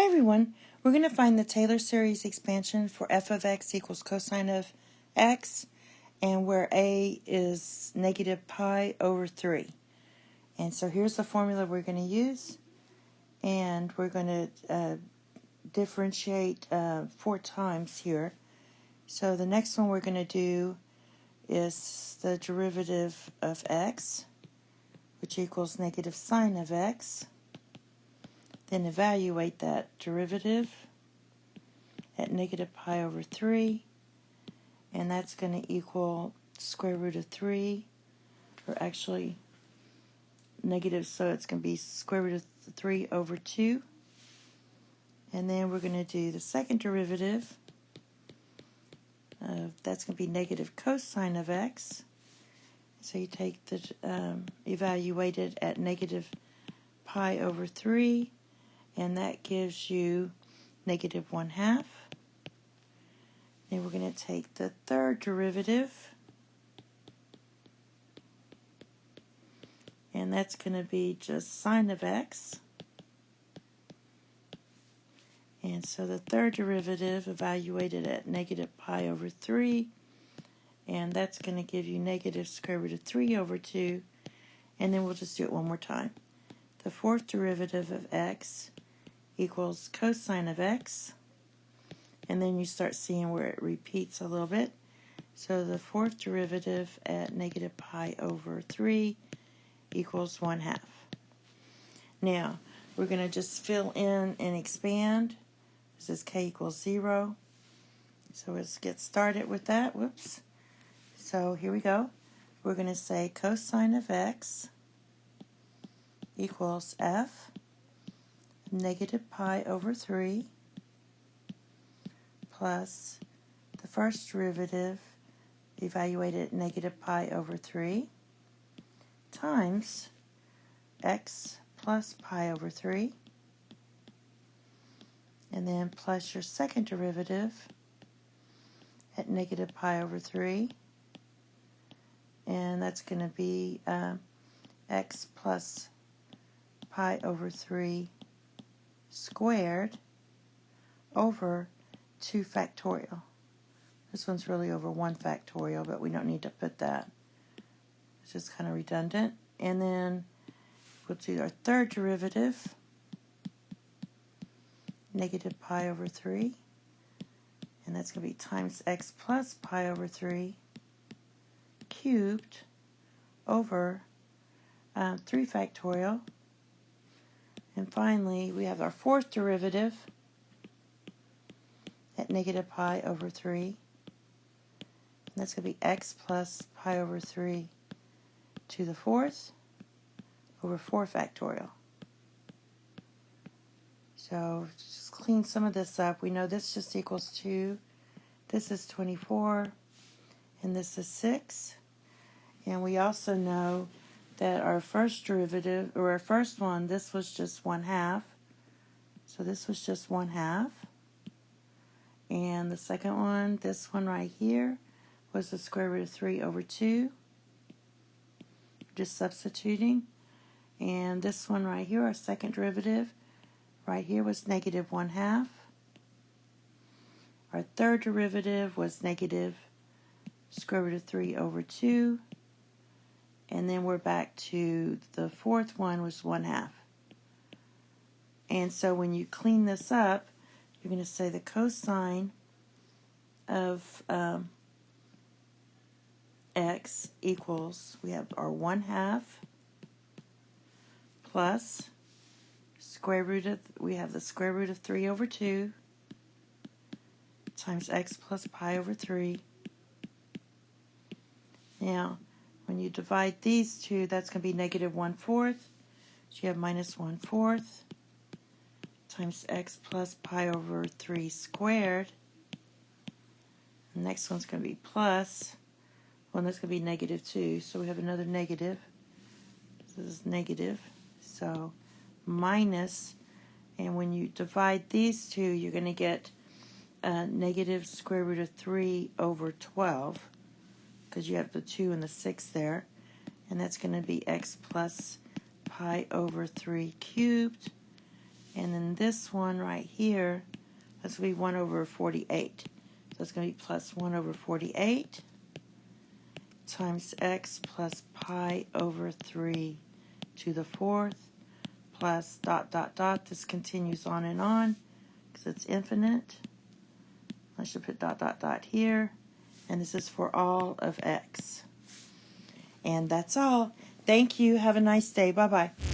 Hi everyone, we're going to find the Taylor series expansion for f of x equals cosine of x, and where a is negative pi over 3. And so here's the formula we're going to use, and we're going to differentiate 4 times here. So the next one we're going to do is the derivative of x, which equals negative sine of x. Then evaluate that derivative at negative pi over 3, and that's going to equal square root of 3, or actually negative, so it's going to be square root of 3 over 2. And then we're going to do the second derivative. That's going to be negative cosine of x. So you take the evaluated at negative pi over 3, and that gives you negative 1/2. Then we're going to take the third derivative, and that's going to be just sine of x. And so the third derivative evaluated at negative pi over 3, and that's going to give you negative square root of 3 over 2, and then we'll just do it one more time. The fourth derivative of x equals cosine of x, and then you start seeing where it repeats a little bit. So the fourth derivative at negative pi over 3 equals 1/2. Now, we're going to just fill in and expand. This is k equals 0. So let's get started with that. Whoops. So here we go. We're going to say cosine of x equals f negative pi over 3 plus the first derivative evaluated at negative pi over 3 times x plus pi over 3, and then plus your second derivative at negative pi over 3, and that's going to be x plus pi over 3 squared over 2 factorial. This one's really over 1 factorial, but we don't need to put that. It's just kind of redundant. And then we'll do our third derivative, negative pi over 3, and that's going to be times x plus pi over 3 cubed over 3 factorial. And finally, we have our fourth derivative at negative pi over 3, and that's going to be x plus pi over 3 to the fourth over 4 factorial. So just clean some of this up. We know this just equals 2. This is 24, and this is 6. And we also know that our first derivative, or our first one, this was just 1/2. So this was just 1/2. And the second one, this one right here, was the square root of 3 over 2. Just substituting. And this one right here, our second derivative, right here was negative 1/2. Our third derivative was negative square root of 3 over 2. And then we're back to the fourth one was 1/2. And so when you clean this up, you're going to say the cosine of x equals, we have our 1/2 plus square root of, we have the square root of 3 over 2 times x plus pi over 3. Now, when you divide these two, that's going to be negative 1/4. So you have minus 1/4 times x plus pi over 3 squared. The next one's going to be plus. Well, that's going to be negative 2. So we have another negative. This is negative. So minus, and when you divide these two, you're going to get negative square root of 3 over 12, because you have the 2 and the 6 there. And that's going to be x plus pi over 3 cubed. And then this one right here, that's going to be 1 over 48. So it's going to be plus 1 over 48 times x plus pi over 3 to the 4th plus dot, dot, dot. This continues on because it's infinite. I should put dot, dot, dot here. And this is for all of x. And that's all. Thank you. Have a nice day. Bye-bye.